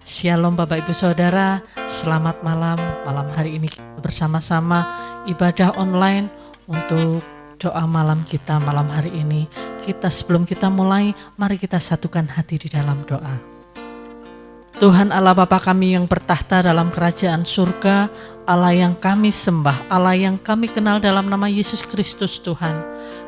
Shalom Bapak Ibu Saudara, selamat malam. Malam hari ini bersama-sama ibadah online untuk doa malam kita malam hari ini. Sebelum kita mulai, mari kita satukan hati di dalam doa. Tuhan Allah Bapa kami yang bertahta dalam kerajaan surga, Allah yang kami sembah, Allah yang kami kenal dalam nama Yesus Kristus Tuhan.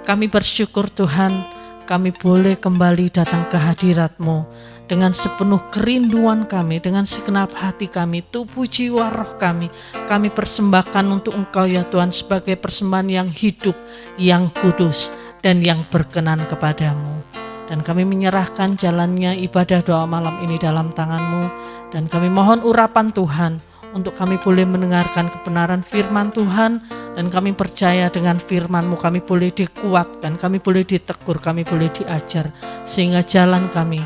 Kami bersyukur Tuhan, kami boleh kembali datang ke hadirat-Mu dengan sepenuh kerinduan kami, dengan segenap hati kami, tubuh jiwa roh kami persembahkan untuk Engkau ya Tuhan sebagai persembahan yang hidup, yang kudus, dan yang berkenan kepadamu. Dan kami menyerahkan jalannya ibadah doa malam ini dalam tangan-Mu, dan kami mohon urapan Tuhan untuk kami boleh mendengarkan kebenaran firman Tuhan, dan kami percaya dengan firman-Mu kami boleh dikuatkan, kami boleh ditegur, kami boleh diajar, sehingga jalan kami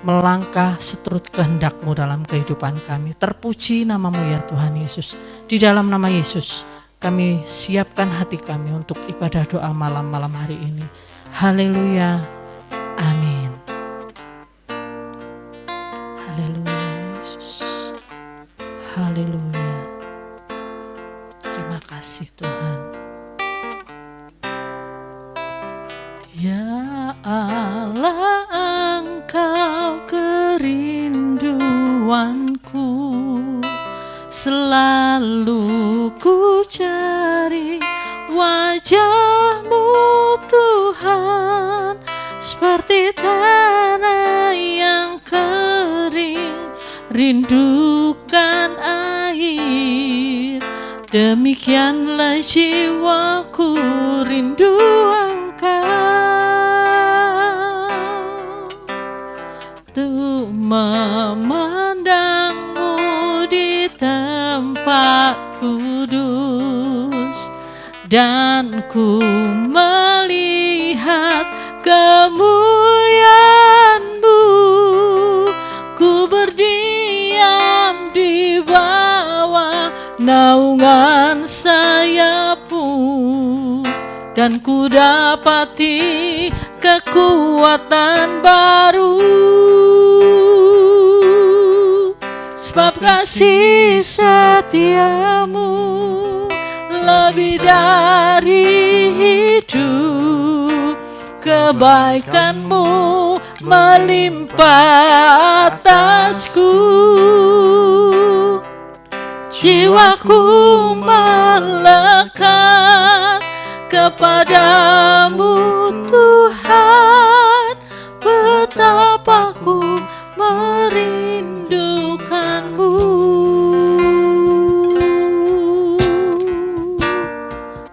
melangkah seturut kehendak-Mu dalam kehidupan kami. Terpuji nama-Mu ya Tuhan Yesus. Di dalam nama Yesus kami siapkan hati kami untuk ibadah doa malam hari ini. Haleluya, amin. Haleluya Yesus. Haleluya. Terima kasih Tuhan. Ya Allah, Engkau kerinduanku, selalu ku cari wajah-Mu Tuhan, seperti tanah yang kering rindukan air, demikianlah jiwaku rindu Engkau. Tuh memandang-Mu di tempat kudus, dan ku melihat kemuliaan-Mu. Ku berdiam di bawah naungan sayap-Mu, dan ku dapati kekuatan baru. Sebab kasih setia-Mu lebih dari hidup, kebaikan-Mu melimpah atasku. Jiwaku melekat kepadamu Tuhan, betapa ku merindukan-Mu.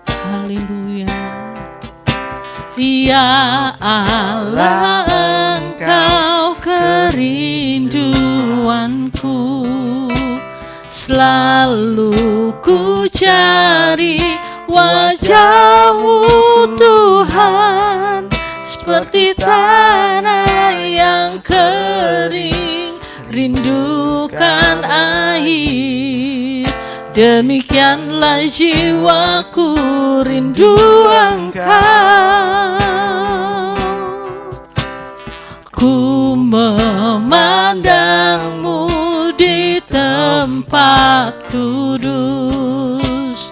Haleluya. Ya Allah, Engkau kerinduanku, selalu ku cari wajah-Mu Tuhan, seperti tanah yang kering rindukan air, demikianlah jiwaku rindu Engkau. Ku memandang-Mu di tempat kudus,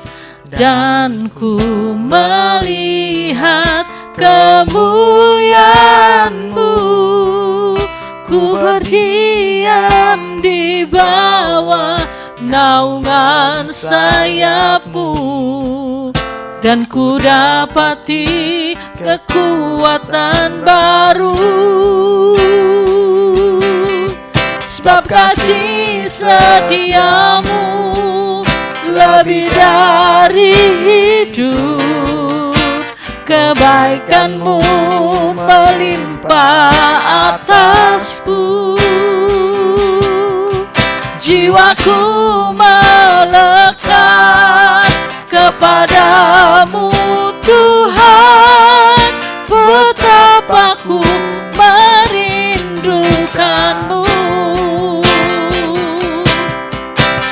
dan ku melihat kemuliaan-Mu. Ku berdiam di bawah naungan sayap-Mu, dan ku dapati kekuatan baru. Sebab kasih setia-Mu lebih dari hidup, kebaikan-Mu melimpah atasku. Jiwaku melekat kepadamu Tuhan, betapa ku merindukan-Mu.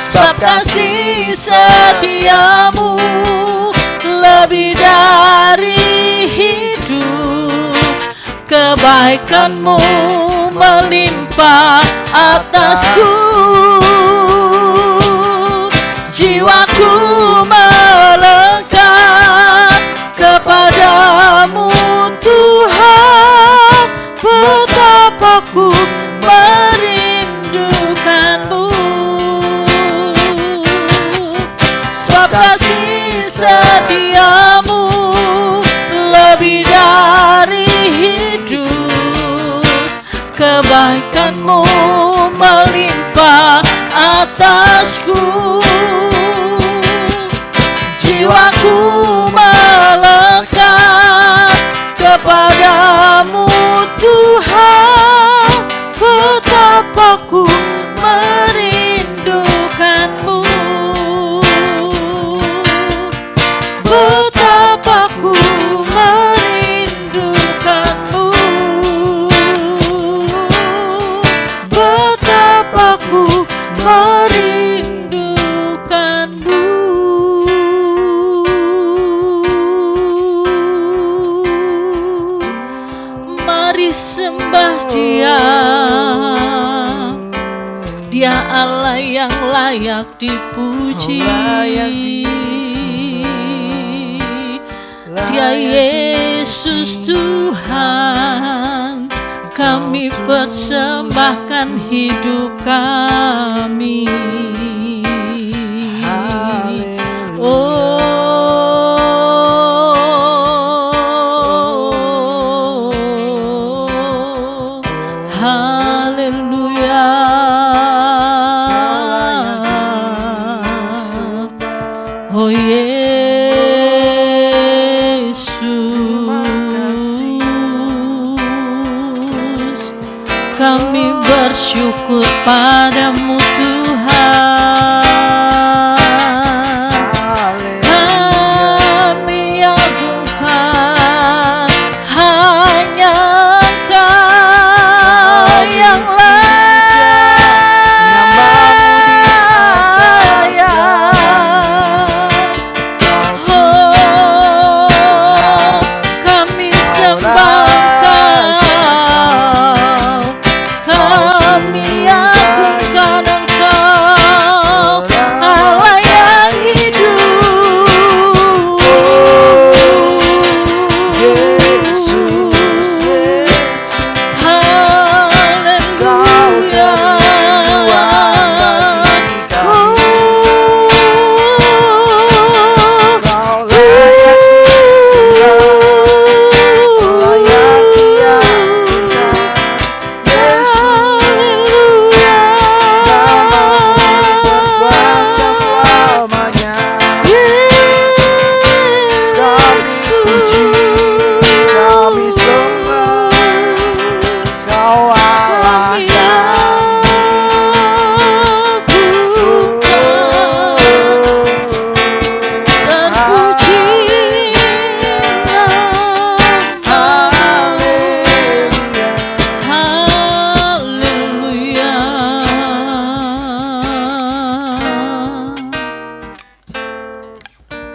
Sebab kasih setia-Mu lebih dari hidup, kebaikan-Mu melimpah atasku. setiamu lebih dari hidup, kebaikanmu melimpah atasku. Jiwaku melekat kepadamu Tuhan, betapa ku merindukanmu, betapa ku merindukanmu, betapa ku merindukanmu. Mari sembah Dia, Dia Allah yang layak dipuji, Dia Yesus Tuhan, kami persembahkan hidup kami. Oh Yesus, kami bersyukur padamu Tuhan, kami agungkan hanya Engkau yang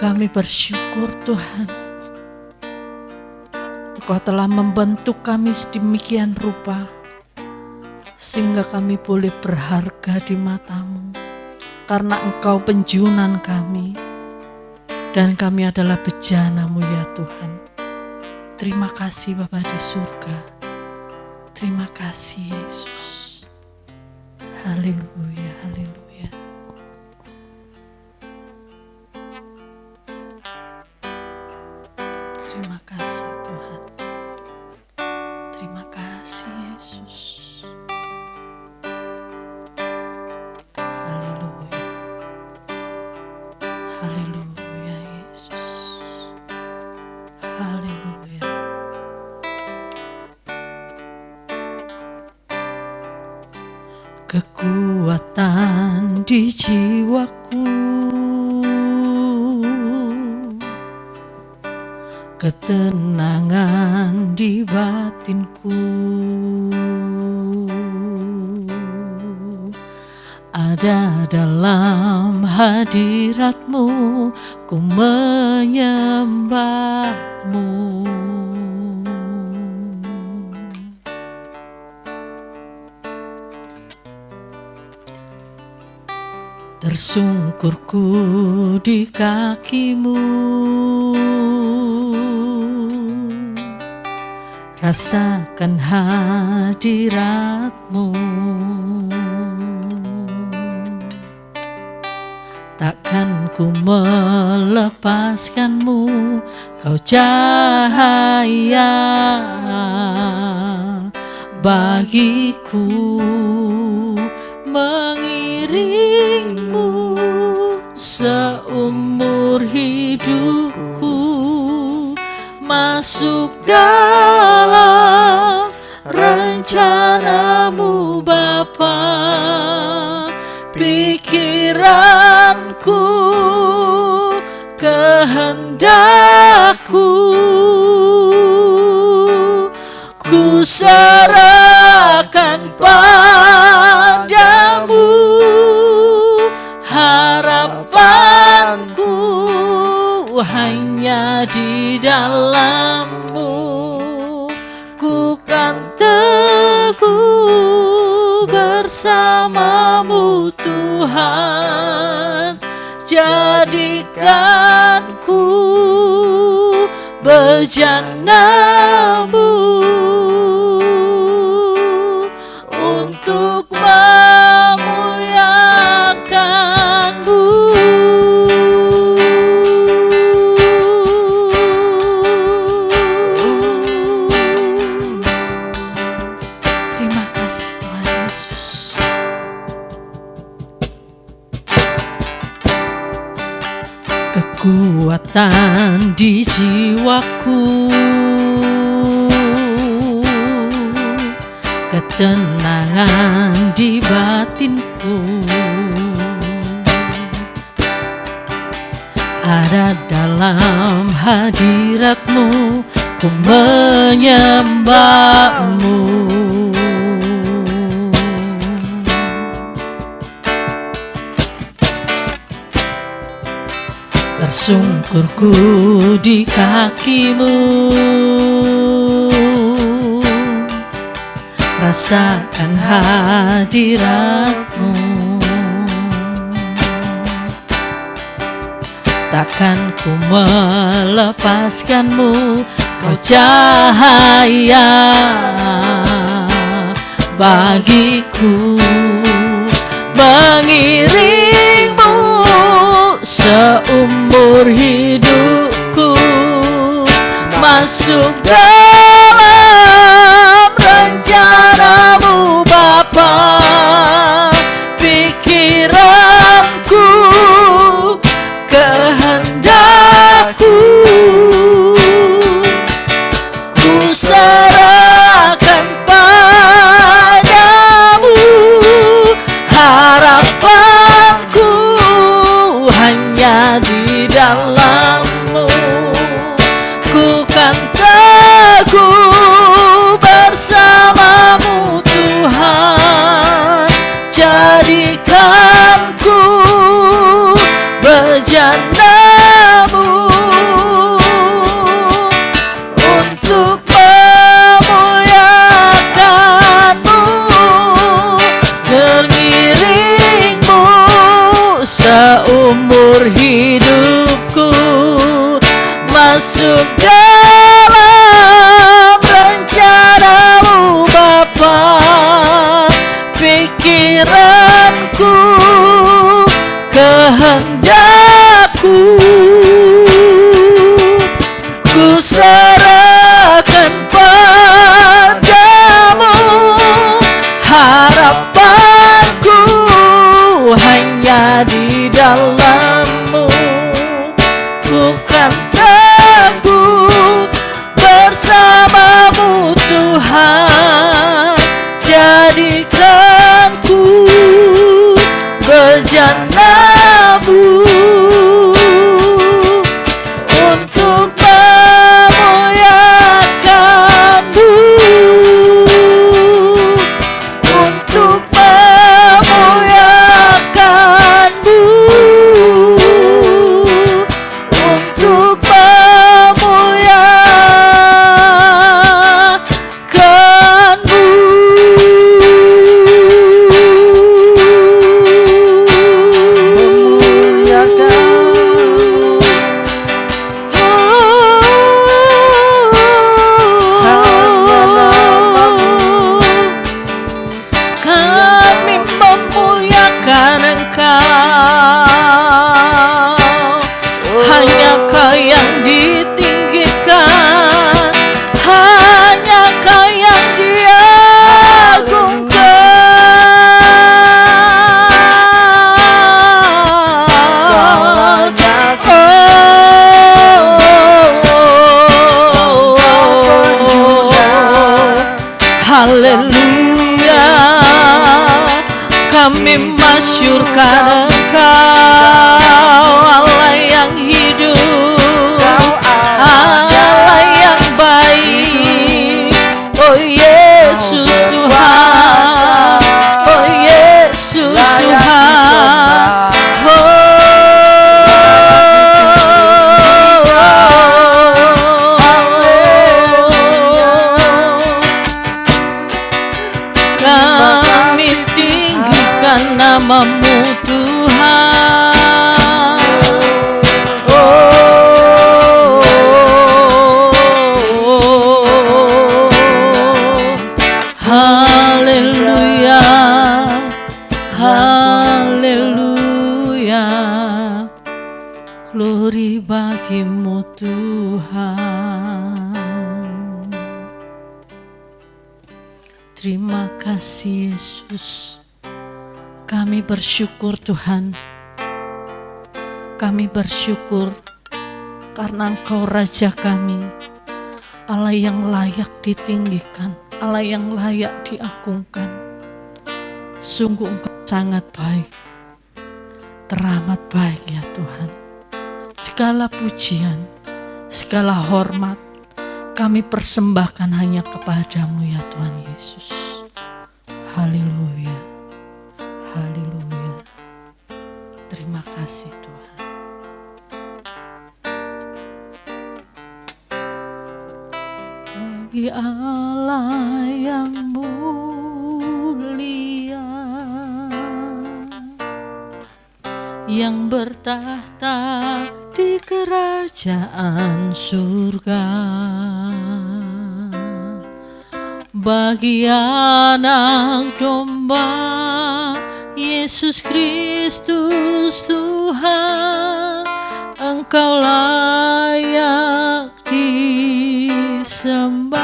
kami bersyukur Tuhan, Engkau telah membentuk kami sedemikian rupa sehingga kami boleh berharga di mata-Mu, karena Engkau penjunan kami dan kami adalah bejana-Mu ya Tuhan. Terima kasih Bapa di surga, terima kasih Yesus. Haleluya, haleluya. Terima kasih Tuhan, terima kasih Yesus. Haleluya, haleluya Yesus, haleluya. Kekuatan di jiwaku, ketenangan di batinku, ada dalam hadirat-Mu, ku menyembah-Mu. Tersungkurku di kaki-Mu, rasakan hadirat-Mu. takkan ku melepaskanmu, kau cahaya bagiku, mengiringmu seumur hidupku, masuk dalam rencanamu Bapa. Pikiranku, kehendakku, ku serahkan padamu, harapanku hanya di dalam-Mu. Ku kan teguh bersama-Mu Tuhan, jadikanku bejana-Mu untuk memuliakan-Mu. Terima kasih Tuhan Yesus. Kekuatan di jiwaku, ketenangan di batinku, ada dalam hadirat-Mu, ku menyembah-Mu. Tersungkurku di kaki-Mu, rasakan hadirat-Mu. Takkan ku melepaskan-Mu, kau cahaya bagiku, mengiringmu seumur hidupku, masuk dalam rencana-Mu Bapa. Pikiranku, kehendakku, ku serahkan padamu, harapanku hanya di dalam-Mu. Ku kan teguh bersama-Mu Tuhan, jadikanku bejana-Mu untuk memuliakan-Mu, mengiringmu seumur hidupku, masuk dalam rencana-Mu Bapa. Pikiranku, kehendakku, ku serahkan padamu, harapanku hanya di dalam-Mu. Ku kan teguh bersama-Mu Tuhan, jadikanku bejana-Mu untuk memuliakan-Mu, untuk memuliakan-Mu. Kami masyurkan Engkau, Allah yang hidup, Allah yang baik. Oh Yesus Tuhan, oh Yesus Tuhan. Kami tinggikan nama-Mu Tuhan. Haleluya, haleluya, glory bagi-Mu Tuhan. Terima kasih Yesus. Kami bersyukur Tuhan. Kami bersyukur karena Engkau Raja kami, Allah yang layak ditinggikan, Allah yang layak diagungkan. Sungguh Engkau sangat baik, teramat baik ya Tuhan. Segala pujian, segala hormat kami persembahkan hanya kepada-Mu ya Tuhan Yesus. Haleluya, haleluya. Terima kasih Tuhan. Bagi Allah yang mulia, yang bertahta di kerajaan surga, bagi anak domba Yesus Kristus Tuhan, Engkau layak disembah.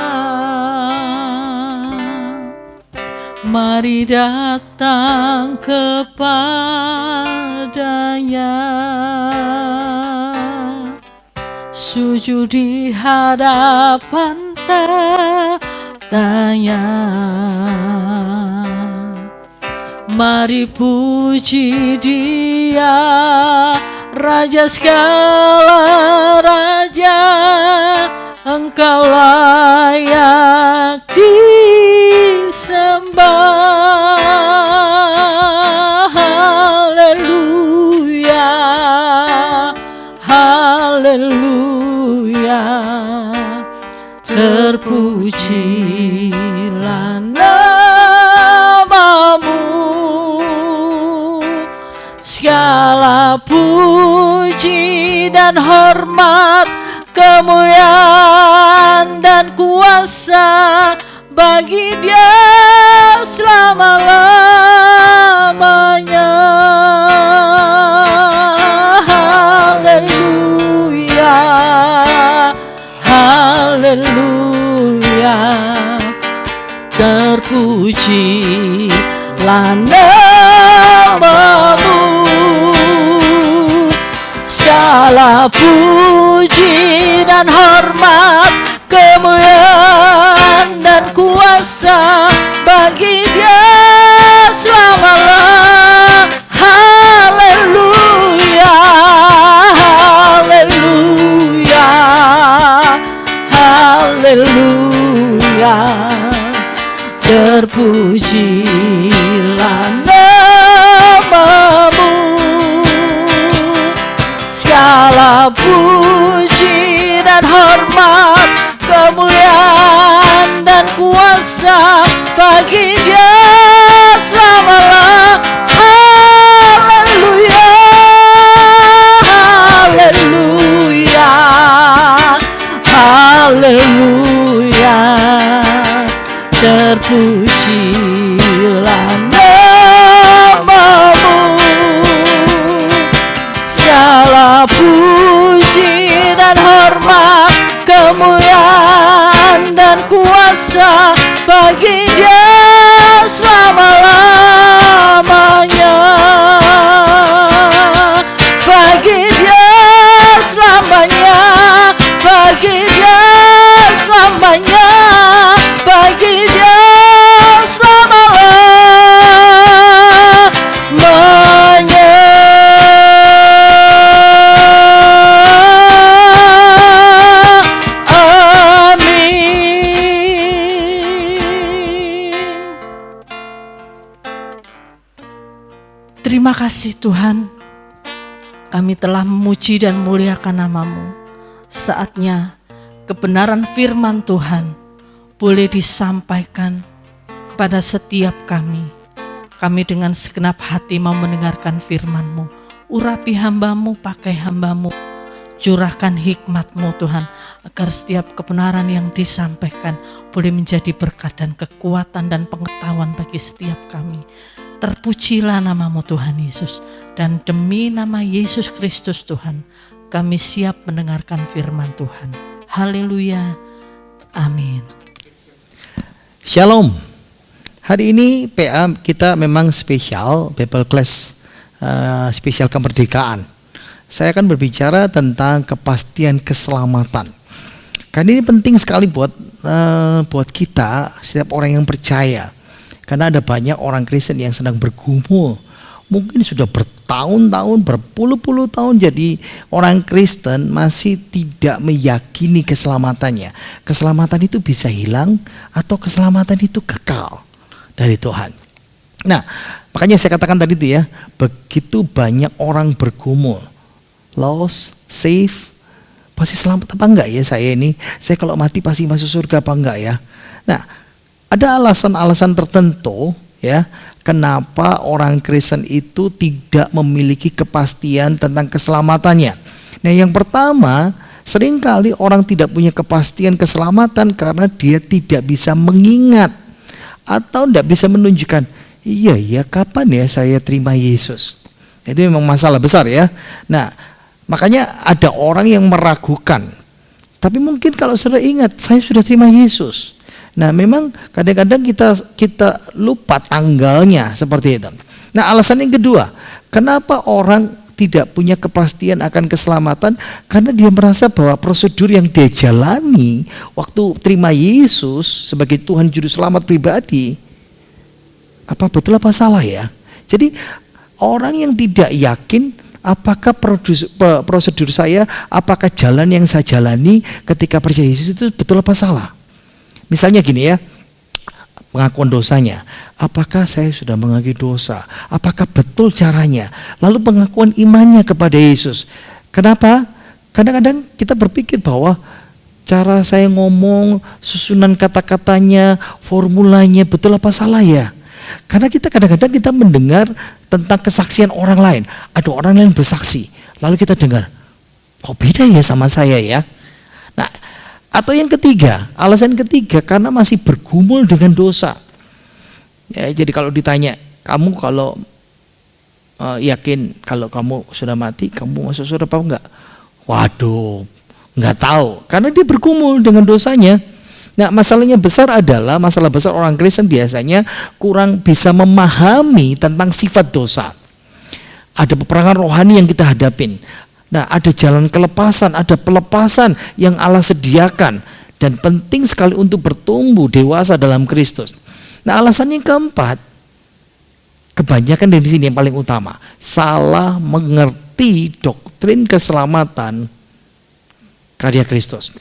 Mari datang kepada-Nya, sujud di hadapan tanya. Mari puji Dia, Raja segala raja, Engkau layak disembah. Haleluya, haleluya, terpujilah nama-Mu. Segala puji dan hormat, kemuliaan dan kuasa bagi Dia selama-lamanya. Haleluya, haleluya, terpujilah nama-Mu. Segala puji dan hormat, kemuliaan dan kuasa bagi Dia selama-lamanya. Haleluya, haleluya, haleluya, terpujilah nama-Mu. Segala puji dan hormat, kemuliaan dan kuasa bagi Dia selama-lamanya. Haleluya, haleluya, haleluya, terpujilah nama-Mu. Segala puji dan hormat, kemuliaan dan kuasa bagi Dia selama-lamanya. Bagi Dia selamanya, bagi Dia selamanya, bagi Dia selama-lamanya. terima kasih Tuhan. Kami telah memuji dan muliakan nama-Mu. Saatnya kebenaran firman Tuhan boleh disampaikan kepada setiap kami. Kami dengan segenap hati mau mendengarkan firman-Mu. Urapi hamba-Mu, pakai hamba-Mu. Curahkan hikmat-Mu Tuhan, agar setiap kebenaran yang disampaikan boleh menjadi berkat dan kekuatan dan pengetahuan bagi setiap kami. Terpujilah nama-Mu Tuhan Yesus, dan demi nama Yesus Kristus Tuhan, kami siap mendengarkan firman Tuhan. Haleluya, amin. Shalom. Hari ini PA kita memang spesial, Bible Class, spesial kemerdekaan. Saya akan berbicara tentang kepastian keselamatan. Karena ini penting sekali buat kita, setiap orang yang percaya. Karena ada banyak orang Kristen yang sedang bergumul, mungkin sudah bertahun-tahun, berpuluh-puluh tahun jadi orang Kristen, masih tidak meyakini keselamatannya. Keselamatan itu bisa hilang atau keselamatan itu kekal dari Tuhan. Nah, makanya saya katakan tadi itu ya, begitu banyak orang bergumul, lost, safe, pasti selamat apa enggak ya saya ini? Saya kalau mati pasti masuk surga apa enggak ya? Nah, ada alasan-alasan tertentu ya, kenapa orang Kristen itu tidak memiliki kepastian tentang keselamatannya. Nah, yang pertama, seringkali orang tidak punya kepastian keselamatan karena dia tidak bisa mengingat atau tidak bisa menunjukkan, iya kapan ya saya terima Yesus. Itu memang masalah besar ya. Nah, makanya ada orang yang meragukan. Tapi mungkin kalau sudah ingat, saya sudah terima Yesus. Nah, memang kadang-kadang kita lupa tanggalnya seperti itu. Nah, alasan yang kedua, kenapa orang tidak punya kepastian akan keselamatan? Karena dia merasa bahwa prosedur yang dia jalani waktu terima Yesus sebagai Tuhan Juru Selamat pribadi, apa betul apa salah ya? Jadi orang yang tidak yakin apakah prosedur saya, apakah jalan yang saya jalani ketika percaya Yesus itu betul apa salah? Misalnya gini ya, pengakuan dosanya. Apakah saya sudah mengakui dosa? Apakah betul caranya? Lalu pengakuan imannya kepada Yesus. Kenapa? Kadang-kadang kita berpikir bahwa cara saya ngomong, susunan kata-katanya, formulanya betul apa salah ya? Karena kita kadang-kadang kita mendengar tentang kesaksian orang lain. Ada orang lain bersaksi, lalu kita dengar, kok beda ya sama saya ya. Nah, atau yang ketiga, alasan ketiga, karena masih bergumul dengan dosa ya. Jadi kalau ditanya, kamu kalau yakin kalau kamu sudah mati, kamu masuk surga apa enggak? Waduh, enggak tahu, karena dia bergumul dengan dosanya. Nah, masalahnya besar adalah, masalah besar orang Kristen biasanya kurang bisa memahami tentang sifat dosa. Ada peperangan rohani yang kita hadapin. Nah, ada jalan kelepasan, ada pelepasan yang Allah sediakan. Dan penting sekali untuk bertumbuh dewasa dalam Kristus. Nah, alasan yang keempat, kebanyakan dari sini yang paling utama, salah mengerti doktrin keselamatan karya Kristus.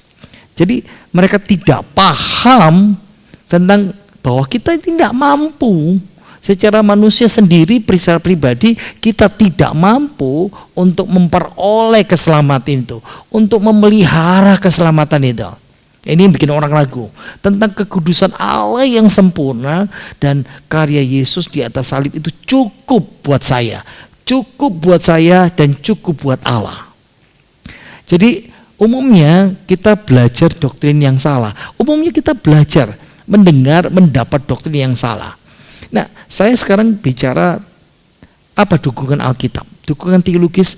Jadi mereka tidak paham tentang bahwa kita tidak mampu secara manusia sendiri, secara pribadi kita tidak mampu untuk memperoleh keselamatan itu, untuk memelihara keselamatan itu. Ini yang bikin orang ragu tentang kekudusan Allah yang sempurna, dan karya Yesus di atas salib itu cukup buat saya, cukup buat saya dan cukup buat Allah. Jadi umumnya kita belajar doktrin yang salah. Umumnya kita belajar, mendapat doktrin yang salah. Nah, saya sekarang bicara apa dukungan Alkitab, dukungan teologis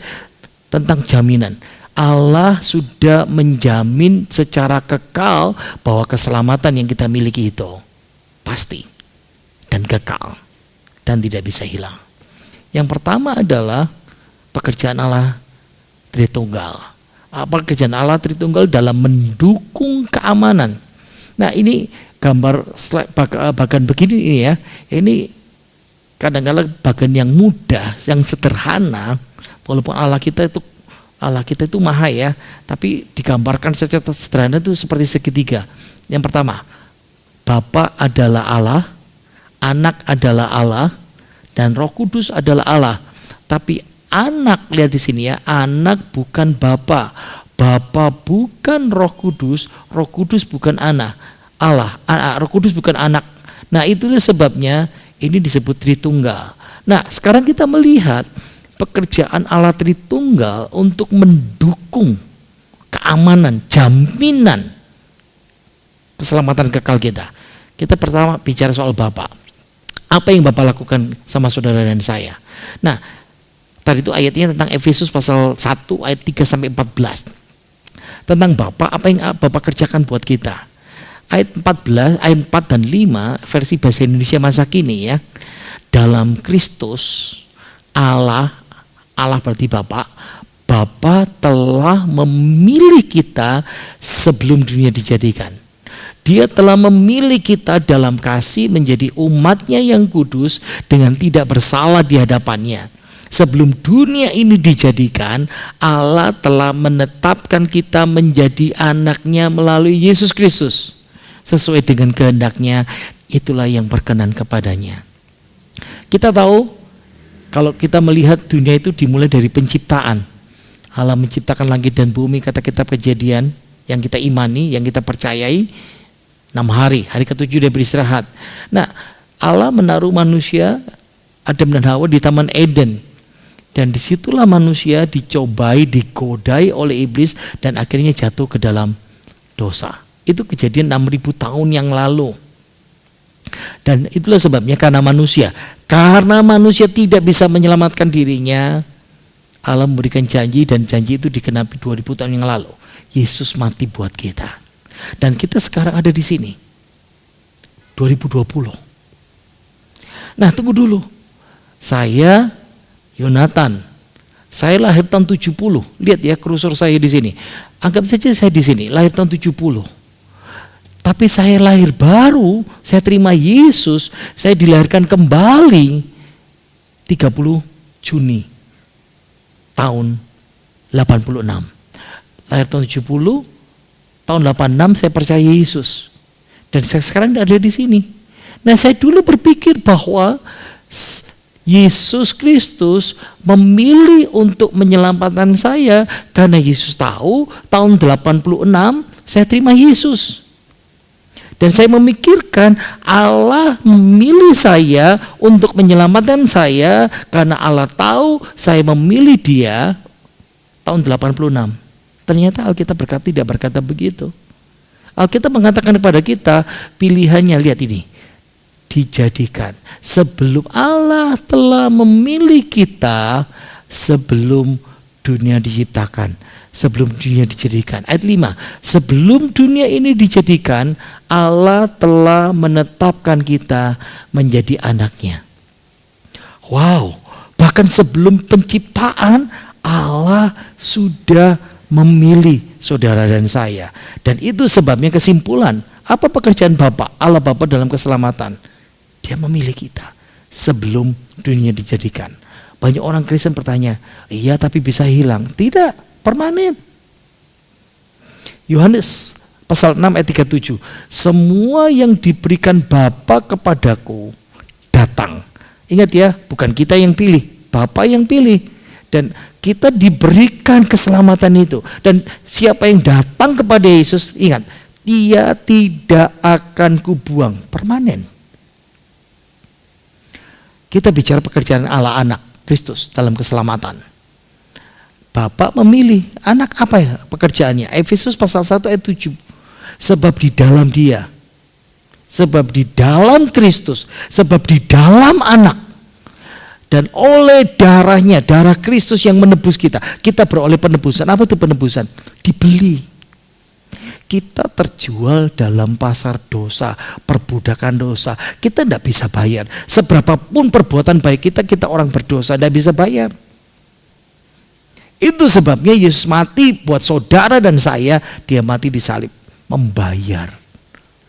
tentang jaminan. Allah sudah menjamin secara kekal bahwa keselamatan yang kita miliki itu pasti dan kekal dan tidak bisa hilang. Yang pertama adalah pekerjaan Allah Tritunggal. Pekerjaan Allah Tritunggal dalam mendukung keamanan. Nah, ini gambar slide bagian begini ini ya. Ini kadang-kadang bagian yang mudah, yang sederhana, walaupun Allah kita itu maha ya, tapi digambarkan secara sederhana itu seperti segitiga. Yang pertama, Bapa adalah Allah, Anak adalah Allah, dan Roh Kudus adalah Allah. Tapi anak, lihat di sini ya, anak bukan Bapa, Bapa bukan Roh Kudus bukan anak, Roh Kudus bukan anak. Nah, itulah sebabnya ini disebut Tritunggal. Nah, sekarang kita melihat pekerjaan Allah Tritunggal untuk mendukung keamanan, jaminan keselamatan kekal kita. Kita pertama bicara soal Bapa. Apa yang Bapak lakukan sama saudara dan saya? Nah, tadi itu ayatnya tentang Efesus pasal 1 ayat 3 sampai 14. Tentang Bapak, apa yang Bapak kerjakan buat kita. Ayat 14, ayat 4 dan 5 versi bahasa Indonesia masa kini ya. Dalam Kristus Allah berarti Bapa telah memilih kita sebelum dunia dijadikan. Dia telah memilih kita dalam kasih menjadi umatnya yang kudus dengan tidak bersalah di hadapannya. Sebelum dunia ini dijadikan, Allah telah menetapkan kita menjadi anaknya melalui Yesus Kristus. Sesuai dengan kehendaknya, itulah yang berkenan kepadanya. Kita tahu, kalau kita melihat dunia itu dimulai dari penciptaan. Allah menciptakan langit dan bumi, kata kitab Kejadian, yang kita imani, yang kita percayai. 6 hari ke-7 dia beristirahat. Nah, Allah menaruh manusia Adam dan Hawa di Taman Eden, dan disitulah manusia dicobai, digodai oleh iblis dan akhirnya jatuh ke dalam dosa. Itu kejadian 6.000 tahun yang lalu. Dan itulah sebabnya karena manusia tidak bisa menyelamatkan dirinya, Allah memberikan janji, dan janji itu digenapi 2000 tahun yang lalu. Yesus mati buat kita. Dan kita sekarang ada di sini 2020. Nah, tunggu dulu. Saya Yonatan. Saya lahir tahun 70. Lihat ya kursor saya di sini. Anggap saja saya di sini lahir tahun 70. Tapi saya lahir baru, saya terima Yesus, saya dilahirkan kembali 30 Juni tahun 86. Lahir tahun 70, tahun 86 saya percaya Yesus. Dan saya sekarang ada di sini. Nah, saya dulu berpikir bahwa Yesus Kristus memilih untuk menyelamatkan saya karena Yesus tahu tahun 86 saya terima Yesus. Dan saya memikirkan Allah memilih saya untuk menyelamatkan saya karena Allah tahu saya memilih dia tahun 86. Ternyata Alkitab tidak berkata begitu. Alkitab mengatakan kepada kita pilihannya, lihat ini, dijadikan. Sebelum Allah telah memilih kita sebelum dunia diciptakan, sebelum dunia dijadikan. Ayat 5, sebelum dunia ini dijadikan, Allah telah menetapkan kita menjadi anaknya. Wow, bahkan sebelum penciptaan Allah sudah memilih saudara dan saya. Dan itu sebabnya kesimpulan, apa pekerjaan Bapa, Allah Bapa dalam keselamatan? Dia memilih kita sebelum dunia dijadikan. Banyak orang Kristen bertanya, iya tapi bisa hilang. Tidak, permanen. Yohanes pasal 6 ayat 37, semua yang diberikan Bapa kepadaku datang. Ingat ya, bukan kita yang pilih, Bapa yang pilih. Dan kita diberikan keselamatan itu. Dan siapa yang datang kepada Yesus, ingat, dia tidak akan kubuang, permanen. Kita bicara pekerjaan Allah anak Kristus dalam keselamatan. Bapak memilih anak, apa ya pekerjaannya? Efesus pasal 1 ayat 7. Sebab di dalam dia, sebab di dalam Kristus, sebab di dalam anak, dan oleh darahnya, darah Kristus yang menebus kita. Kita beroleh penebusan. Apa itu penebusan? Dibeli. Kita terjual dalam pasar dosa, perbudakan dosa. Kita tidak bisa bayar. Seberapapun perbuatan baik kita, kita orang berdosa, tidak bisa bayar. Itu sebabnya Yesus mati buat saudara dan saya. Dia mati di salib, membayar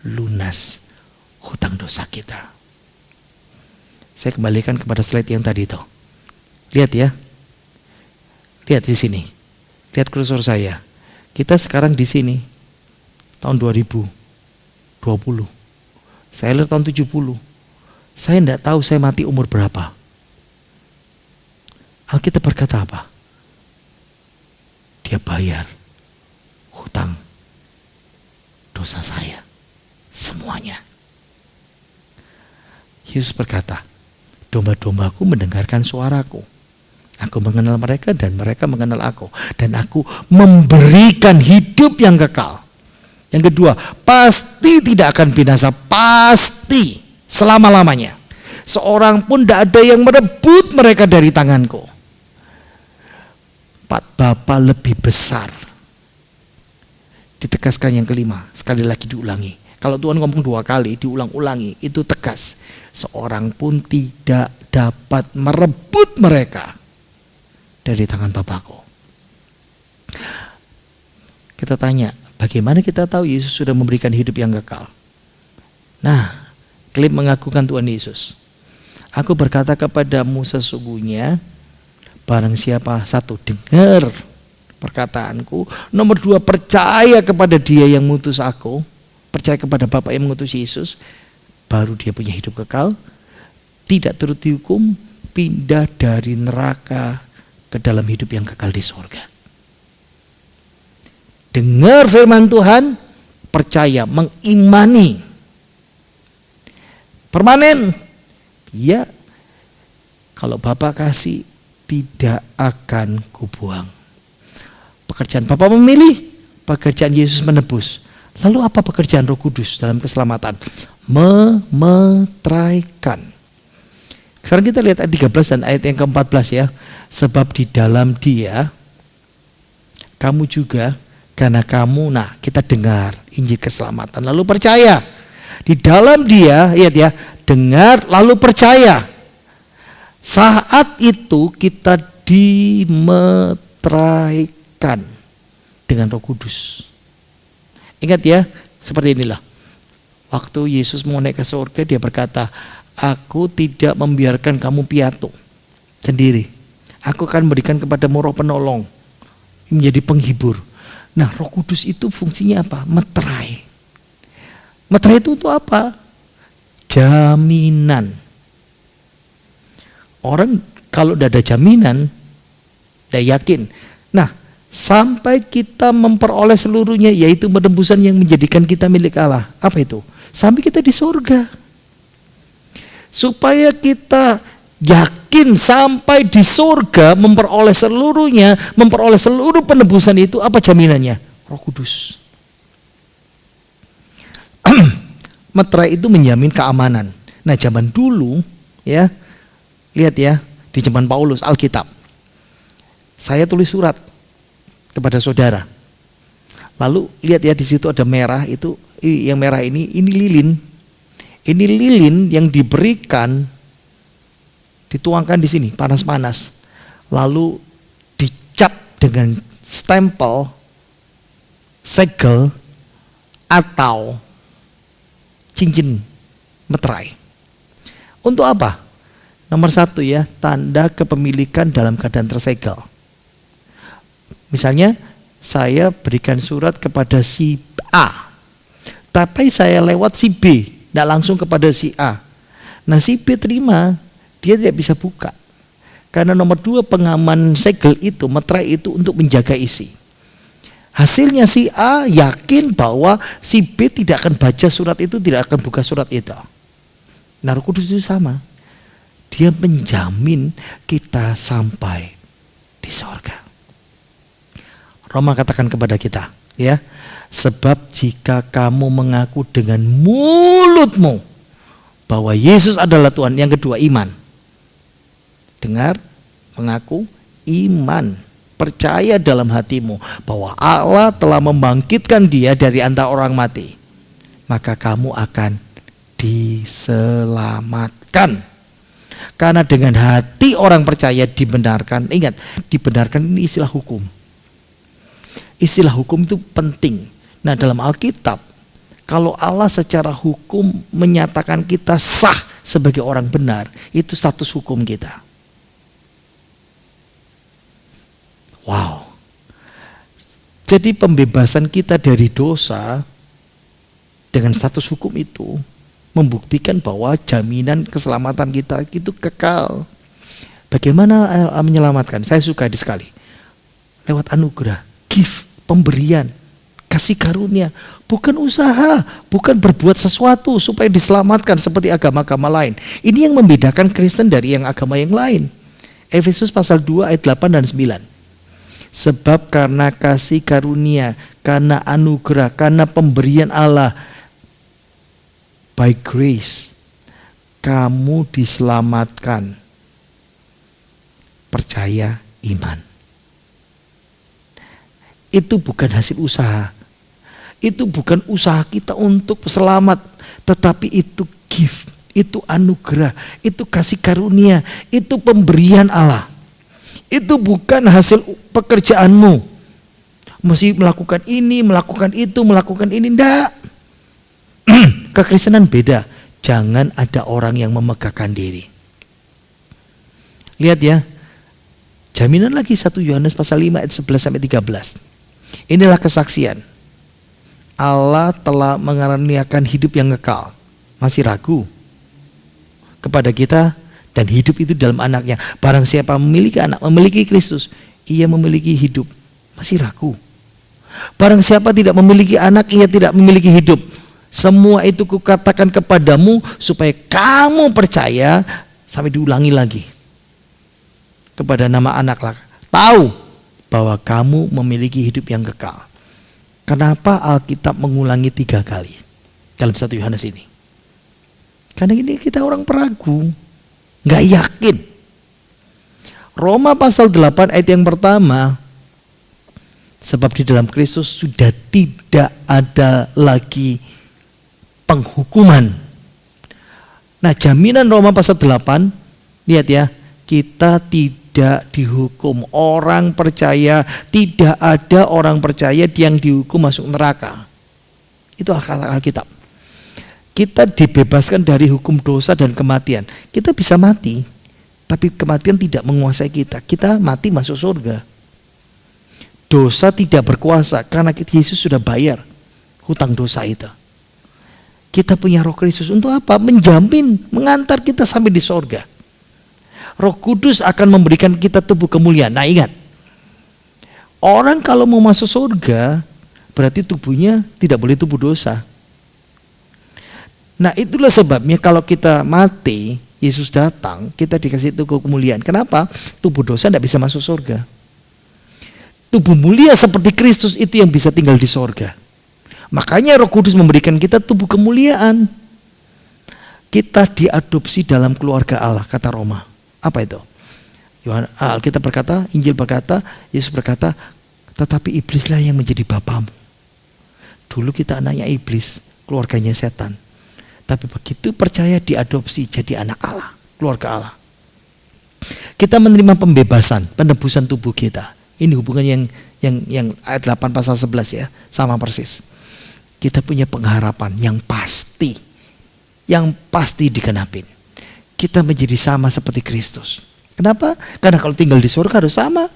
lunas hutang dosa kita. Saya kembalikan kepada slide yang tadi itu. Lihat ya. Lihat di sini. Lihat kursor saya. Kita sekarang di sini tahun 2020. Saya lahir tahun 70. Saya tidak tahu saya mati umur berapa. Alkitab berkata apa? Dia bayar hutang dosa saya semuanya. Yesus berkata, domba-dombaku mendengarkan suaraku. Aku mengenal mereka dan mereka mengenal aku. Dan aku memberikan hidup yang kekal. Yang kedua, pasti tidak akan binasa. Pasti selama-lamanya. Seorang pun tidak ada yang merebut mereka dari tanganku. Bapa lebih besar. Ditegaskan yang kelima, sekali lagi diulangi. Kalau Tuhan ngomong 2 kali, diulang-ulangi, itu tegas. Seorang pun tidak dapat merebut mereka dari tangan Bapakku. Kita tanya, bagaimana kita tahu Yesus sudah memberikan hidup yang kekal? Nah, klip mengakukan Tuhan Yesus. Aku berkata kepadamu sesungguhnya, barang siapa satu dengar perkataanku, nomor 2 percaya kepada Dia yang mengutus aku, percaya kepada Bapa yang mengutus Yesus, baru dia punya hidup kekal, tidak turut dihukum, pindah dari neraka ke dalam hidup yang kekal di surga. Dengar firman Tuhan, percaya, mengimani. Permanen. Ya, kalau Bapa kasih, tidak akan kubuang. Pekerjaan Bapa memilih, pekerjaan Yesus menebus. Lalu apa pekerjaan Roh Kudus dalam keselamatan? Memeteraikan. Sekarang kita lihat ayat 13 dan ayat yang ke-14 ya. Sebab di dalam Dia kamu juga, karena kamu, nah kita dengar Injil keselamatan lalu percaya. Di dalam Dia, lihat ya, dengar lalu percaya. Saat itu kita dimeteraikan dengan Roh Kudus. Ingat ya, seperti inilah. Waktu Yesus mau naik ke surga, dia berkata, aku tidak membiarkan kamu piatu sendiri. Aku akan berikan kepadamu Roh penolong, menjadi penghibur. Nah, Roh Kudus itu fungsinya apa? Meterai. Meterai itu untuk apa? Jaminan. Orang kalau tidak ada jaminan, tidak yakin. Nah, sampai kita memperoleh seluruhnya, yaitu penebusan yang menjadikan kita milik Allah. Apa itu? Sampai kita di surga. Supaya kita yakin sampai di surga, memperoleh seluruhnya, memperoleh seluruh penebusan itu, apa jaminannya? Roh Kudus. Meterai itu menjamin keamanan. Nah, zaman dulu ya, lihat ya, di zaman Paulus, Alkitab. Saya tulis surat kepada saudara. Lalu lihat ya, di situ ada merah, itu yang merah ini lilin. Ini lilin yang diberikan, dituangkan di sini panas-panas. Lalu dicap dengan stempel, segel atau cincin meterai. Untuk apa? Nomor 1 ya, tanda kepemilikan dalam keadaan tersegel. Misalnya saya berikan surat kepada si A, tapi saya lewat si B, tidak langsung kepada si A. Nah, si B terima, dia tidak bisa buka. Karena nomor 2 pengaman segel itu, meterai itu untuk menjaga isi. Hasilnya si A yakin bahwa si B tidak akan baca surat itu, tidak akan buka surat itu. Nah, Roh Kudus itu sama. Dia menjamin kita sampai di surga. Roma katakan kepada kita, ya, sebab jika kamu mengaku dengan mulutmu bahwa Yesus adalah Tuhan, yang kedua iman. Dengar, mengaku, iman, percaya dalam hatimu bahwa Allah telah membangkitkan Dia dari antara orang mati, maka kamu akan diselamatkan. Karena dengan hati orang percaya dibenarkan. Ingat, dibenarkan ini istilah hukum. Istilah hukum itu penting. Nah, dalam Alkitab, kalau Allah secara hukum menyatakan kita sah sebagai orang benar, itu status hukum kita. Wow. Jadi pembebasan kita dari dosa dengan status hukum itu membuktikan bahwa jaminan keselamatan kita itu kekal. Bagaimana Allah menyelamatkan? Saya suka sekali. Lewat anugerah, gift, pemberian, kasih karunia, bukan usaha, bukan berbuat sesuatu supaya diselamatkan seperti agama-agama lain. Ini yang membedakan Kristen dari yang agama yang lain. Efesus pasal 2 ayat 8 dan 9. Sebab karena kasih karunia, karena anugerah, karena pemberian Allah, by grace, kamu diselamatkan. Percaya, iman. Itu bukan hasil usaha. Itu bukan usaha kita untuk selamat, tetapi itu gift, itu anugerah, itu kasih karunia, itu pemberian Allah. Itu bukan hasil pekerjaanmu. Mesti melakukan ini, melakukan itu, melakukan ini. Enggak. Kekristenan beda. Jangan ada orang yang memegahkan diri. Lihat ya. Jaminan lagi 1 Yohanes pasal 5 ayat 11 sampai 13. Inilah kesaksian. Allah telah mengaruniakan hidup yang kekal. Masih ragu kepada kita, dan hidup itu dalam anaknya. Barang siapa memiliki anak, memiliki Kristus, ia memiliki hidup. Masih ragu. Barang siapa tidak memiliki anak, ia tidak memiliki hidup. Semua itu kukatakan kepadamu supaya kamu percaya, sampai diulangi lagi. Kepada nama anak lah. Tahu bahwa kamu memiliki hidup yang kekal. Kenapa Alkitab mengulangi 3 kali dalam 1 Yohanes ini? Karena ini kita orang peragu, nggak yakin. Roma pasal 8 ayat yang pertama, sebab di dalam Kristus sudah tidak ada lagi penghukuman. Nah, jaminan Roma pasal 8, lihat ya, kita tidak dihukum. Orang percaya, tidak ada orang percaya yang dihukum masuk neraka. Itu Alkitab. Kita dibebaskan dari hukum dosa dan kematian. Kita bisa mati, tapi kematian tidak menguasai kita. Kita mati masuk surga. Dosa tidak berkuasa karena Yesus sudah bayar hutang dosa itu. Kita punya Roh Kristus untuk apa? Menjamin, mengantar kita sampai di surga. Roh Kudus akan memberikan kita tubuh kemuliaan. Nah, ingat, orang kalau mau masuk surga berarti tubuhnya tidak boleh tubuh dosa. Nah, itulah sebabnya kalau kita mati, Yesus datang, kita dikasih tubuh kemuliaan. Kenapa? Tubuh dosa tidak bisa masuk surga. Tubuh mulia seperti Kristus itu yang bisa tinggal di surga. Makanya Roh Kudus memberikan kita tubuh kemuliaan. Kita diadopsi dalam keluarga Allah, kata Roma. Apa itu? Alkitab berkata, Injil berkata, Yesus berkata, tetapi iblislah yang menjadi bapamu. Dulu kita anaknya iblis, keluarganya setan. Tapi begitu percaya diadopsi jadi anak Allah, keluarga Allah. Kita menerima pembebasan, penebusan tubuh kita. Ini hubungan yang ayat 8 pasal 11 ya, sama persis. Kita punya pengharapan yang pasti digenapin. Kita menjadi sama seperti Kristus. Kenapa? Karena kalau tinggal di surga harus sama.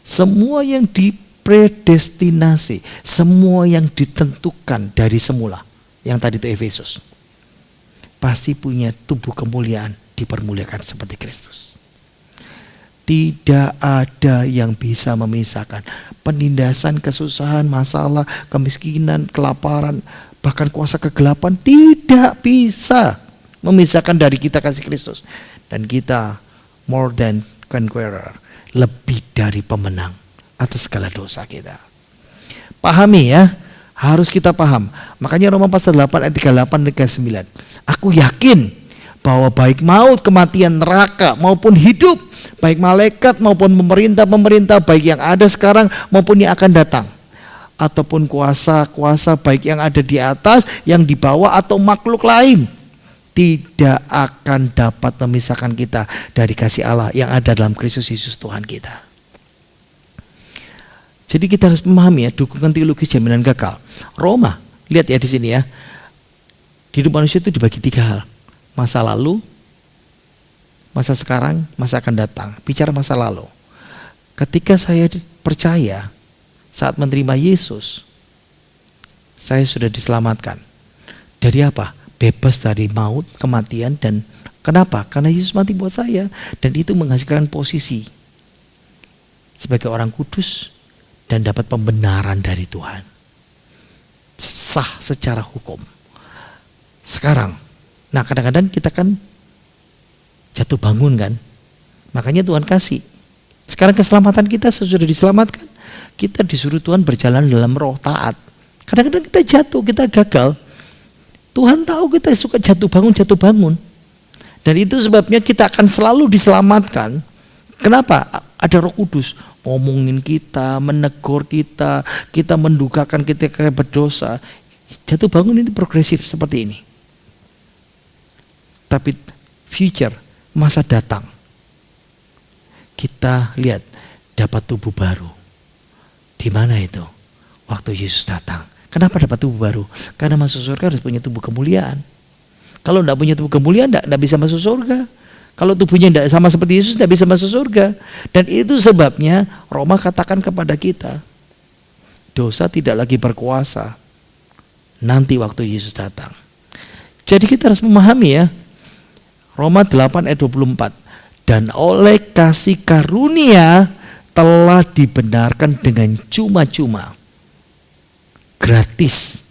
Semua yang dipredestinasi, semua yang ditentukan dari semula, yang tadi itu Efesus, pasti punya tubuh kemuliaan, dipermuliakan seperti Kristus. Tidak ada yang bisa memisahkan. Penindasan, kesusahan, masalah, kemiskinan, kelaparan, bahkan kuasa kegelapan tidak bisa memisahkan dari kita kasih Kristus. Dan kita more than conqueror, lebih dari pemenang atas segala dosa kita. Pahami ya, harus kita paham. Makanya Roma pasal 8 ayat 38 dan 39. Aku yakin bahwa baik maut, kematian, neraka maupun hidup, baik malaikat maupun pemerintah-pemerintah, baik yang ada sekarang maupun yang akan datang, ataupun kuasa-kuasa baik yang ada di atas, yang di bawah atau makhluk lain, tidak akan dapat memisahkan kita dari kasih Allah yang ada dalam Kristus Yesus Tuhan kita. Jadi kita harus memahami ya, dukungan teologis jaminan kekal. Roma, lihat ya di sini ya. Hidup manusia itu dibagi 3 hal. Masa lalu, masa sekarang, masa akan datang. Bicara masa lalu. Ketika saya percaya saat menerima Yesus, saya sudah diselamatkan. Dari apa? Bebas dari maut, kematian, dan Kenapa? Karena Yesus mati buat saya, dan itu menghasilkan posisi sebagai orang kudus dan dapat pembenaran dari Tuhan. Sah secara hukum. Sekarang, nah kadang-kadang kita kan jatuh bangun kan, makanya Tuhan kasih. Sekarang keselamatan kita sudah diselamatkan, kita disuruh Tuhan berjalan dalam roh taat. Kadang-kadang kita jatuh, kita gagal. Tuhan tahu kita suka jatuh bangun. Dan itu sebabnya kita akan selalu diselamatkan. Kenapa? Ada Roh Kudus ngomongin kita, menegur kita, kita mendugakan kita kayak berdosa. Jatuh bangun itu progresif seperti ini. Tapi future, masa datang, kita lihat dapat tubuh baru. Di mana itu? Waktu Yesus datang. Kenapa dapat tubuh baru? Karena masuk surga harus punya tubuh kemuliaan. Kalau tidak punya tubuh kemuliaan, tidak bisa masuk surga. Kalau tubuhnya tidak sama seperti Yesus, tidak bisa masuk surga. Dan itu sebabnya Roma katakan kepada kita, dosa tidak lagi berkuasa nanti waktu Yesus datang. Jadi kita harus memahami ya, Roma 8 ayat 24. Dan oleh kasih karunia telah dibenarkan dengan cuma-cuma, gratis,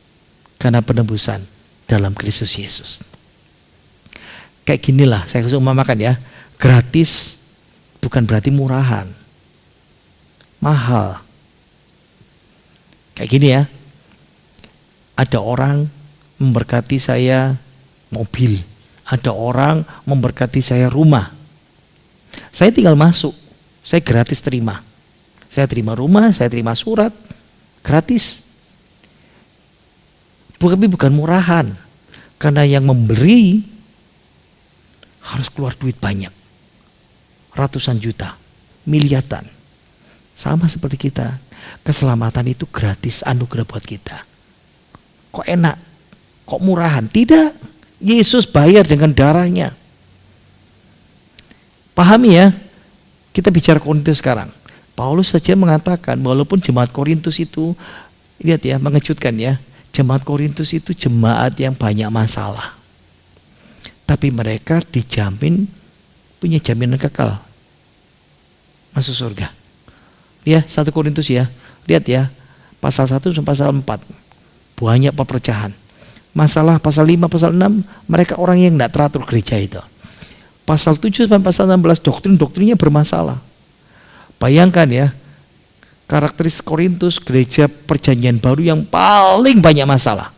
karena penebusan dalam Kristus Yesus. Kayak ginilah saya umpamakan ya, gratis bukan berarti murahan, mahal. Kayak gini ya, ada orang memberkati saya mobil, ada orang memberkati saya rumah. Saya tinggal masuk, saya gratis terima. Saya terima rumah, saya terima surat, gratis. Tapi bukan murahan, karena yang memberi harus keluar duit banyak, ratusan juta, miliaran. Sama seperti kita, keselamatan itu gratis, anugerah buat kita. Kok enak, kok murahan? Tidak, Yesus bayar dengan darahnya. Pahami ya, kita bicara Korintus sekarang. Paulus saja mengatakan, walaupun jemaat Korintus itu, lihat ya, mengejutkan ya, jemaat Korintus itu jemaat yang banyak masalah. Tapi mereka dijamin, punya jaminan kekal masuk surga. Ya, 1 Korintus ya, lihat ya, pasal 1 sampai pasal 4, banyak perpecahan. Masalah pasal 5, pasal 6, mereka orang yang tidak teratur gereja itu. Pasal 7 sampai pasal 16, doktrinnya bermasalah. Bayangkan ya, karakteristik Korintus, gereja perjanjian baru yang paling banyak masalah.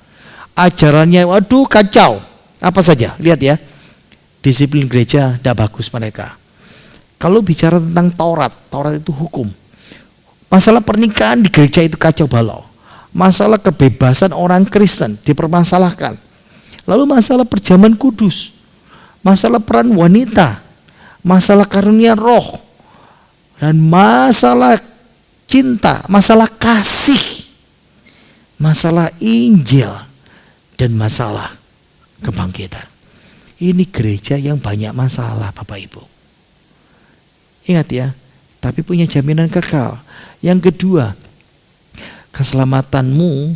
Ajarannya, waduh kacau. Apa saja, lihat ya, disiplin gereja tidak bagus mereka. Kalau bicara tentang Taurat itu hukum. Masalah pernikahan di gereja itu kacau balau. Masalah kebebasan orang Kristen dipermasalahkan. Lalu masalah perjamuan kudus, masalah peran wanita, masalah karunia roh, dan masalah cinta, masalah kasih, masalah Injil, dan masalah kebangkitan. Ini gereja yang banyak masalah, Bapak Ibu. Ingat ya, tapi punya jaminan kekal. Yang kedua, keselamatanmu,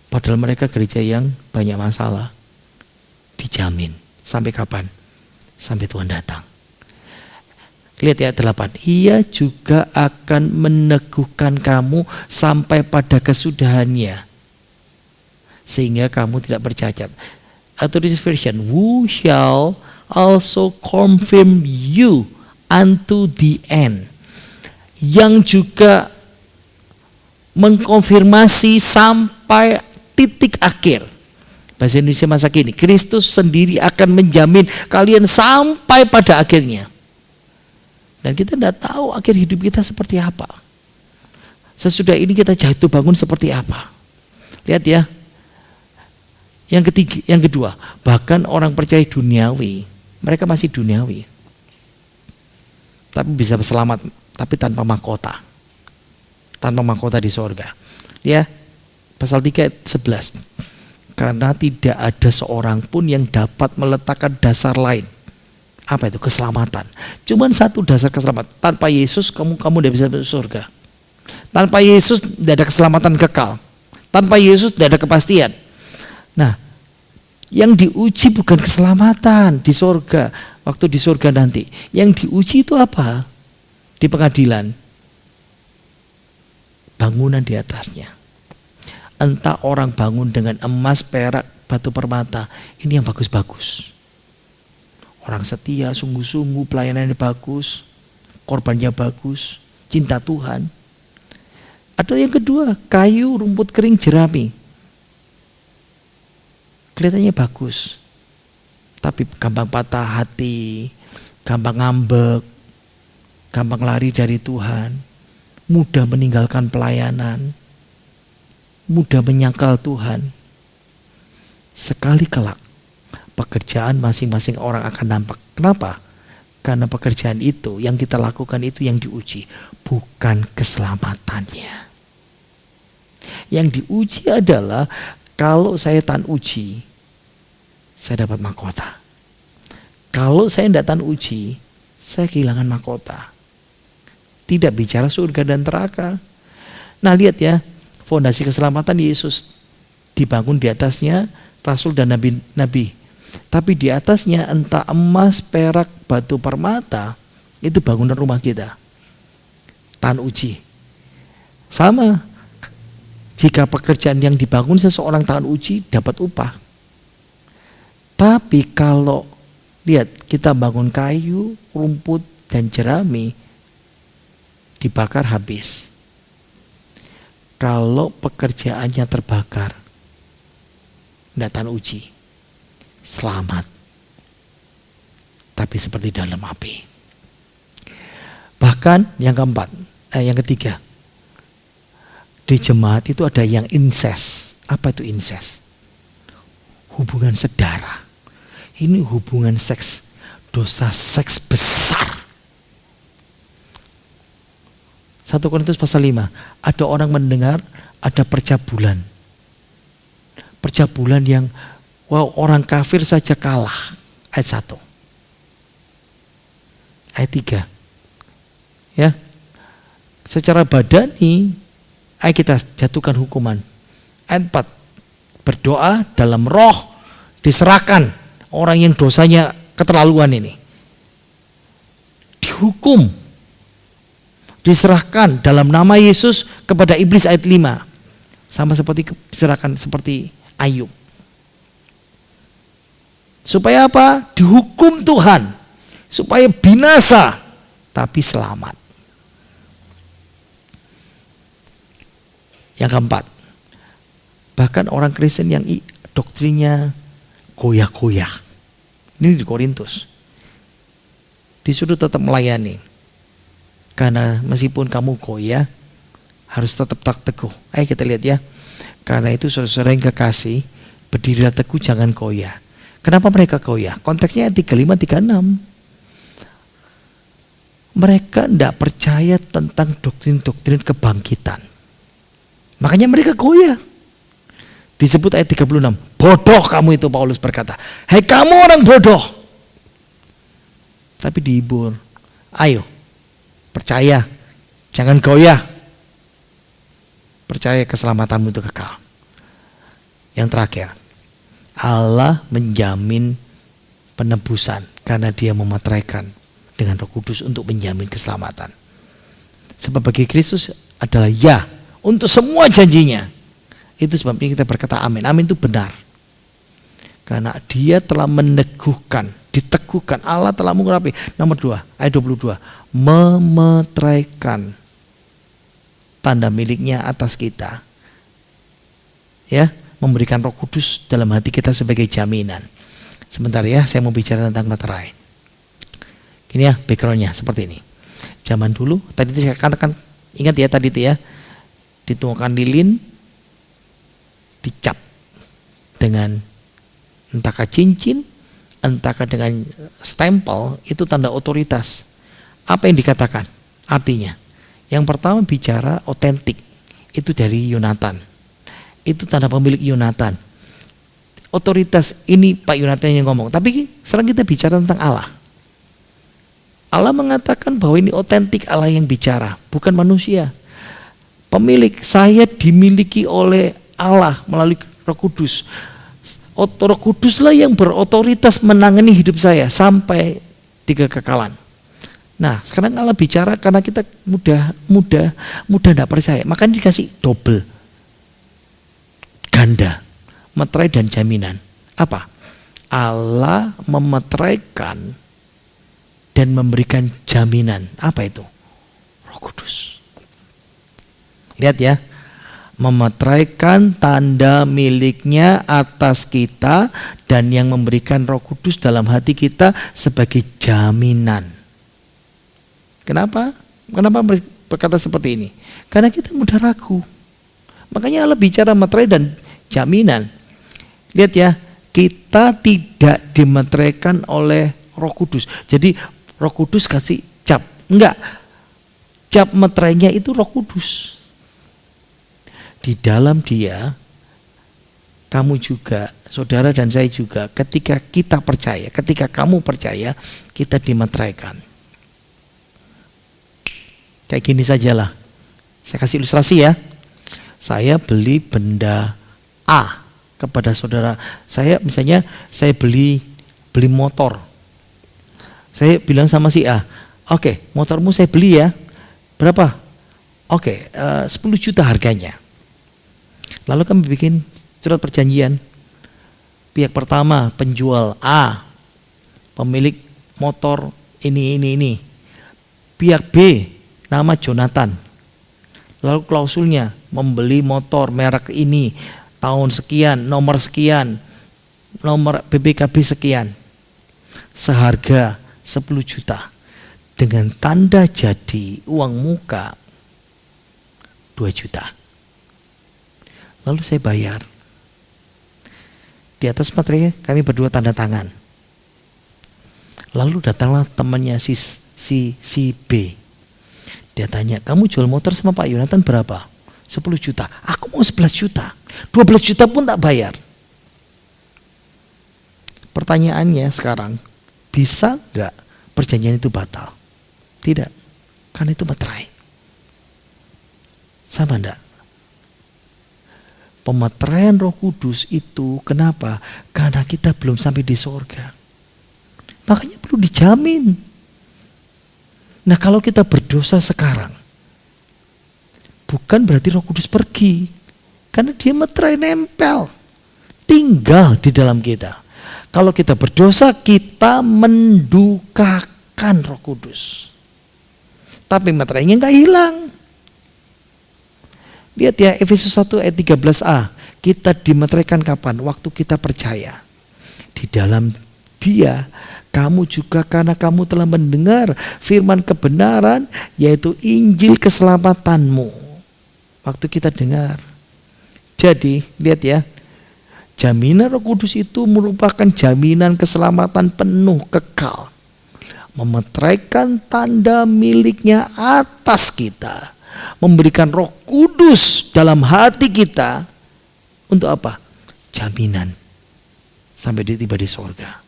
padahal mereka gereja yang banyak masalah, dijamin. Sampai kapan? Sampai Tuhan datang. Lihat ya 8. Ia juga akan meneguhkan kamu sampai pada kesudahannya, sehingga kamu tidak bercacat. Atau this version, who shall also confirm you unto the end. Yang juga mengkonfirmasi sampai titik akhir. Bahasa Indonesia masa kini, Kristus sendiri akan menjamin kalian sampai pada akhirnya. Dan kita tidak tahu akhir hidup kita seperti apa. Sesudah ini kita jatuh bangun seperti apa. Lihat ya. Yang kedua, bahkan orang percaya duniawi, mereka masih duniawi, tapi bisa selamat, tapi tanpa mahkota di sorga. Ya, pasal 3 ayat 11. Karena tidak ada seorang pun yang dapat meletakkan dasar lain. Apa itu? Keselamatan. Cuman satu dasar keselamatan. Tanpa Yesus kamu tidak bisa masuk surga. Tanpa Yesus tidak ada keselamatan kekal. Tanpa Yesus tidak ada kepastian. Nah, Yang diuji bukan keselamatan di surga, waktu di surga nanti. Yang diuji itu apa? Di pengadilan. Bangunan di atasnya. Entah orang bangun dengan emas, perak, batu permata, ini yang bagus-bagus. Orang setia, sungguh-sungguh, pelayanannya bagus, korbannya bagus, cinta Tuhan. Atau yang kedua, kayu, rumput kering, jerami. Kelihatannya bagus, tapi gampang patah hati, gampang ngambek, gampang lari dari Tuhan, mudah meninggalkan pelayanan, mudah menyangkal Tuhan. Sekali kelak pekerjaan masing-masing orang akan nampak. Kenapa? Karena pekerjaan itu yang kita lakukan itu yang diuji, bukan keselamatannya. Yang diuji adalah kalau saya tahan uji, saya dapat mahkota. Kalau saya tidak tahan uji, saya kehilangan mahkota. Tidak bicara surga dan neraka. Nah lihat ya, fondasi keselamatan Yesus dibangun di atasnya rasul dan nabi-nabi. Tapi di atasnya entah emas, perak, batu permata, itu bangunan rumah kita. Tahan uji. Sama, jika pekerjaan yang dibangun seseorang tahan uji, dapat upah. Tapi kalau lihat kita bangun kayu, rumput, dan jerami, dibakar habis. Kalau pekerjaannya terbakar, tidak tahan uji, selamat. Tapi seperti dalam api. Bahkan yang ketiga, di jemaat itu ada yang incest. Apa itu incest? Hubungan sedara. Ini hubungan seks, dosa seks besar. 1 Korintus pasal 5, ada orang mendengar ada percabulan. Percabulan yang orang kafir saja kalah. Ayat 1. Ayat 3. Ya. Secara badani, ayo kita jatuhkan hukuman. Ayat 4. Berdoa dalam roh, diserahkan orang yang dosanya keterlaluan ini. Dihukum, diserahkan dalam nama Yesus kepada iblis ayat 5. Sama seperti diserahkan seperti Ayub. Supaya apa? Dihukum Tuhan. Supaya binasa tapi selamat. Yang keempat, bahkan orang Kristen yang doktrinnya goyah-goyah. Ini di Korintus. Disuruh tetap melayani. Karena meskipun kamu goyah, harus tetap tak teguh. Ayo kita lihat ya. Karena itu saudara yang kekasih, berdirilah teguh, jangan goyah. Kenapa mereka goyah? Konteksnya 35-36. Mereka tidak percaya tentang doktrin-doktrin kebangkitan. Makanya mereka goyah. Disebut ayat 36. Bodoh kamu itu, Paulus berkata. Hei kamu orang bodoh. Tapi dihibur. Ayo, percaya. Jangan goyah. Percaya keselamatanmu itu kekal. Yang terakhir. Allah menjamin penebusan. Karena dia memeteraikan dengan Roh Kudus untuk menjamin keselamatan. Sebab bagi Kristus adalah ya untuk semua janjinya. Itu sebabnya kita berkata amin. Amin itu benar. Karena dia telah meneguhkan, diteguhkan. Allah telah mengurapi. Nomor 2, ayat 22. Memeteraikan tanda miliknya atas kita. Ya, memberikan Roh Kudus dalam hati kita sebagai jaminan. Sebentar ya, saya mau bicara tentang materai. Gini ya, backgroundnya seperti ini. Zaman dulu, tadi itu saya katakan, ingat ya tadi itu ya, dituangkan lilin, dicap dengan entahkah cincin, entahkah dengan stempel, itu tanda otoritas. Apa yang dikatakan? Artinya, yang pertama bicara otentik, itu dari Yonatan. Itu tanda pemilik Yonatan. Otoritas ini Pak Yonatan yang ngomong. Tapi sekarang kita bicara tentang Allah. Allah mengatakan bahwa ini otentik, Allah yang bicara, bukan manusia. Pemilik, saya dimiliki oleh Allah melalui Roh Kudus. Roh Kuduslah yang berotoritas menangani hidup saya sampai di kekekalan. Nah, sekarang Allah bicara karena kita mudah tidak percaya, makanya dikasih double, ganda, meterai dan jaminan. Apa? Allah memeteraikan dan memberikan jaminan. Apa itu? Roh Kudus. Lihat ya, memeteraikan tanda miliknya atas kita dan yang memberikan Roh Kudus dalam hati kita sebagai jaminan. Kenapa? Kenapa berkata seperti ini? Karena kita mudah ragu. Makanya Allah bicara meterai dan jaminan. Lihat ya, kita tidak dimeteraikan oleh Roh Kudus. Jadi Roh Kudus kasih cap. Enggak. Cap meterainya itu Roh Kudus. Di dalam dia, kamu juga, saudara dan saya juga, ketika kita percaya, ketika kamu percaya, kita dimeteraikan. Kayak gini sajalah. Saya kasih ilustrasi ya. Saya beli benda A kepada saudara. Saya misalnya saya beli motor. Saya bilang sama si A, oke, motormu saya beli ya. Berapa? Oke, 10 juta harganya. Lalu kami bikin surat perjanjian. Pihak pertama penjual A, pemilik motor ini. Pihak B nama Jonathan. Lalu klausulnya membeli motor merek ini, tahun sekian, nomor sekian, nomor BPKB sekian, seharga 10 juta dengan tanda jadi uang muka 2 juta. Lalu saya bayar. Di atas materai kami berdua tanda tangan. Lalu datanglah temannya si B. Dia tanya, kamu jual motor sama Pak Yonatan berapa? 10 juta. Aku mau 11 juta. 12 juta pun tak bayar. Pertanyaannya sekarang, bisa enggak perjanjian itu batal? Tidak. Karena itu materai. Sama enggak? Pemeteraian Roh Kudus itu kenapa? Karena kita belum sampai di sorga. Makanya perlu dijamin. Nah, kalau kita berdosa sekarang, bukan berarti Roh Kudus pergi. Karena dia meterai nempel. Tinggal di dalam kita. Kalau kita berdosa, kita mendukakan Roh Kudus. Tapi meterainya enggak hilang. Lihat ya, Efesus 1 ayat 13a. Kita dimeteraikan kapan? Waktu kita percaya. Di dalam dia, kamu juga karena kamu telah mendengar firman kebenaran, yaitu Injil keselamatanmu. Waktu kita dengar. Jadi, lihat ya. Jaminan Roh Kudus itu merupakan jaminan keselamatan penuh kekal. Memeteraikan tanda miliknya atas kita. Memberikan Roh Kudus dalam hati kita. Untuk apa? Jaminan. Sampai tiba di sorga.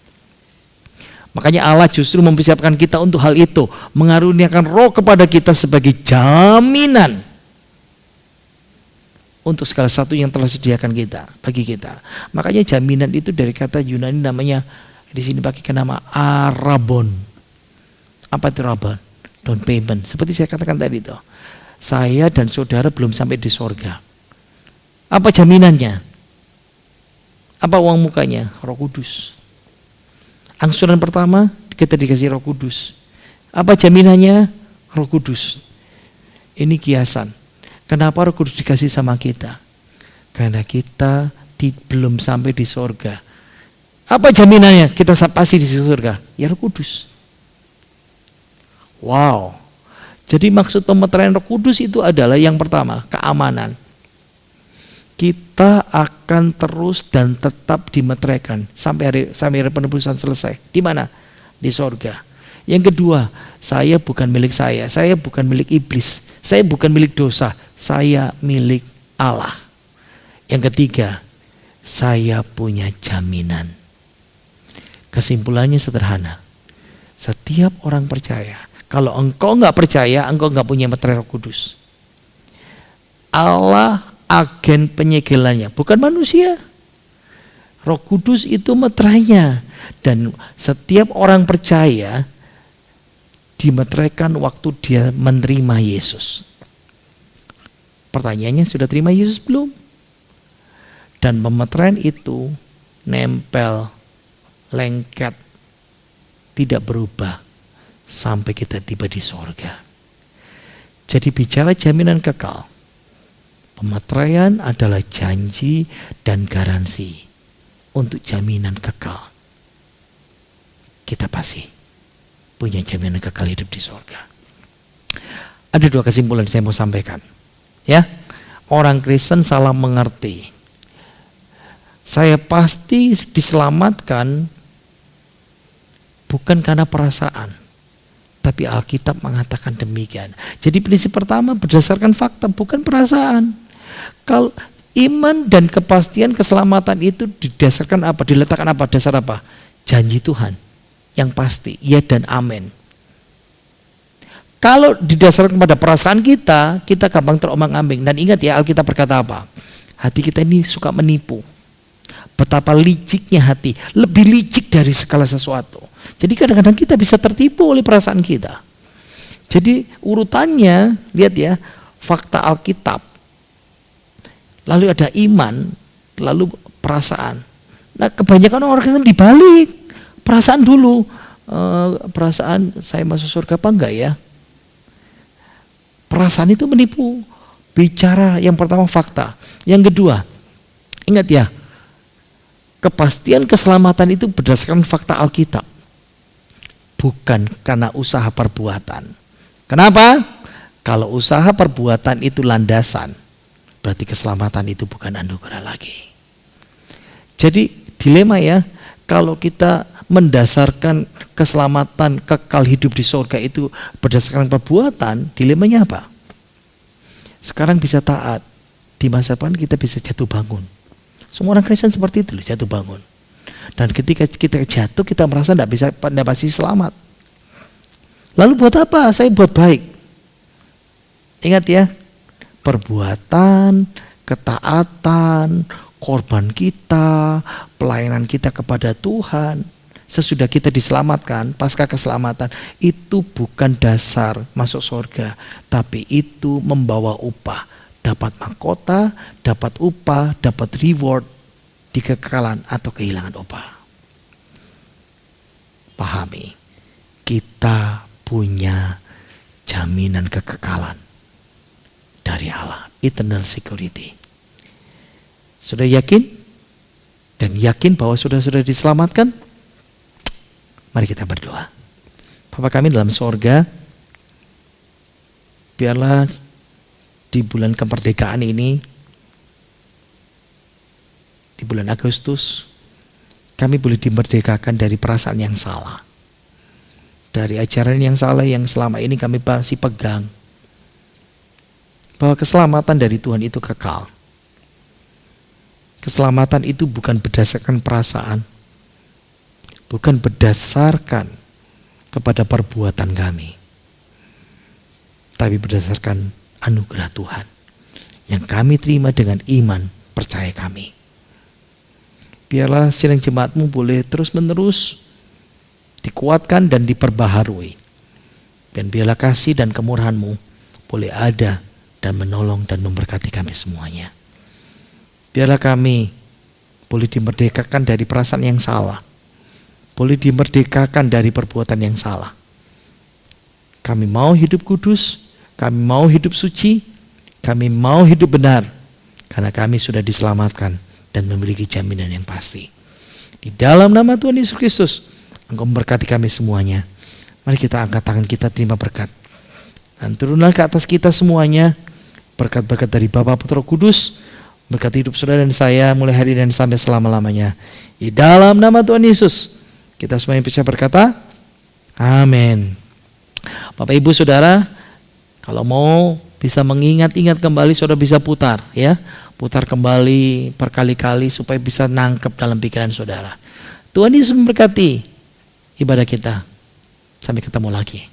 Makanya Allah justru mempersiapkan kita untuk hal itu. Mengaruniakan Roh kepada kita sebagai jaminan. Untuk segala sesuatu yang telah disediakan kita, bagi kita. Makanya jaminan itu dari kata Yunani namanya, di sini pakai nama arabon. Apa itu arabon? Down payment. Seperti saya katakan tadi itu. Saya dan saudara belum sampai di sorga. Apa jaminannya? Apa uang mukanya? Roh Kudus. Angsuran pertama kita dikasih Roh Kudus. Apa jaminannya? Roh Kudus. Ini kiasan. Kenapa Roh Kudus dikasih sama kita? Karena kita belum sampai di sorga. Apa jaminannya? Kita pasti di surga. Ya Roh Kudus. Wow. Jadi maksud pemeteraian Roh Kudus itu adalah yang pertama, keamanan. Kita akan terus dan tetap dimeteraikan sampai hari penebusan selesai. Di mana? Di sorga. Yang kedua, saya bukan milik saya bukan milik iblis, saya bukan milik dosa, saya milik Allah. Yang ketiga, saya punya jaminan. Kesimpulannya sederhana. Setiap orang percaya. Kalau engkau enggak percaya, engkau enggak punya meterai Roh Kudus. Allah agen penyegelannya, bukan manusia. Roh Kudus itu meterainya. Dan setiap orang percaya dimeteraikan waktu dia menerima Yesus. Pertanyaannya, sudah terima Yesus belum? Dan pemeteraian itu nempel, lengket, tidak berubah sampai kita tiba di sorga. Jadi bicara jaminan kekal, pemeteraian adalah janji dan garansi untuk jaminan kekal. Kita pasti punya jaminan kekal hidup di sorga. Ada dua kesimpulan saya mau sampaikan. Ya, orang Kristen salah mengerti. Saya pasti diselamatkan bukan karena perasaan, tapi Alkitab mengatakan demikian. Jadi prinsip pertama berdasarkan fakta, bukan perasaan. Kalau iman dan kepastian keselamatan itu didasarkan apa? Diletakkan apa? Dasar apa? Janji Tuhan yang pasti, ya dan amin. Kalau didasarkan pada perasaan kita gampang terombang-ambing. Dan ingat ya, Alkitab berkata apa? Hati kita ini suka menipu. Betapa liciknya hati, lebih licik dari segala sesuatu. Jadi kadang-kadang kita bisa tertipu oleh perasaan kita. Jadi urutannya, lihat ya, fakta Alkitab, lalu ada iman, lalu perasaan. Nah, kebanyakan orang Kristen dibalik. Perasaan dulu, perasaan saya masuk surga apa enggak ya? Perasaan itu menipu. Bicara yang pertama fakta. Yang kedua, ingat ya, kepastian keselamatan itu berdasarkan fakta Alkitab, bukan karena usaha perbuatan. Kenapa? Kalau usaha perbuatan itu landasan, berarti keselamatan itu bukan anugerah lagi. Jadi dilema ya, kalau kita mendasarkan keselamatan kekal hidup di surga itu berdasarkan perbuatan, dilemanya apa? Sekarang bisa taat, di masa depan kita bisa jatuh bangun. Semua orang Kristen seperti itu, jatuh bangun. Dan ketika kita jatuh, kita merasa tidak pasti selamat. Lalu buat apa? Saya buat baik. Ingat ya, perbuatan, ketaatan, korban kita, pelayanan kita kepada Tuhan, sesudah kita diselamatkan, pasca keselamatan, itu bukan dasar masuk surga, tapi itu membawa upah. Dapat mahkota, dapat upah, dapat reward di kekekalan atau kehilangan upah. Pahami, kita punya jaminan kekekalan dari Allah, eternal security. Sudah yakin? Dan yakin bahwa sudah diselamatkan? Mari kita berdoa. Bapa kami dalam sorga, biarlah di bulan kemerdekaan ini, di bulan Agustus, kami boleh dimerdekakan dari perasaan yang salah, dari ajaran yang salah yang selama ini kami masih pegang, bahwa keselamatan dari Tuhan itu kekal. Keselamatan itu bukan berdasarkan perasaan, bukan berdasarkan kepada perbuatan kami, tapi berdasarkan anugerah Tuhan yang kami terima dengan iman percaya kami. Biarlah sidang jemaat-Mu boleh terus menerus dikuatkan dan diperbaharui, dan biarlah kasih dan kemurahan-Mu boleh ada dan menolong dan memberkati kami semuanya. Biarlah kami boleh dimerdekakan dari perasaan yang salah, boleh dimerdekakan dari perbuatan yang salah. Kami mau hidup kudus, kami mau hidup suci, kami mau hidup benar, karena kami sudah diselamatkan dan memiliki jaminan yang pasti. Di dalam nama Tuhan Yesus Kristus, Engkau memberkati kami semuanya. Mari kita angkat tangan kita terima berkat. Dan turunlah ke atas kita semuanya berkat-berkat dari Bapa, Putra, Roh Kudus, berkat hidup saudara dan saya mulai hari ini dan sampai selama-lamanya. Di dalam nama Tuhan Yesus, kita semuanya bisa berkata, amin. Bapak Ibu Saudara, kalau mau bisa mengingat-ingat kembali, saudara bisa putar ya. Putar kembali berkali-kali supaya bisa nangkep dalam pikiran saudara. Tuhan Yesus memberkati ibadah kita. Sampai ketemu lagi.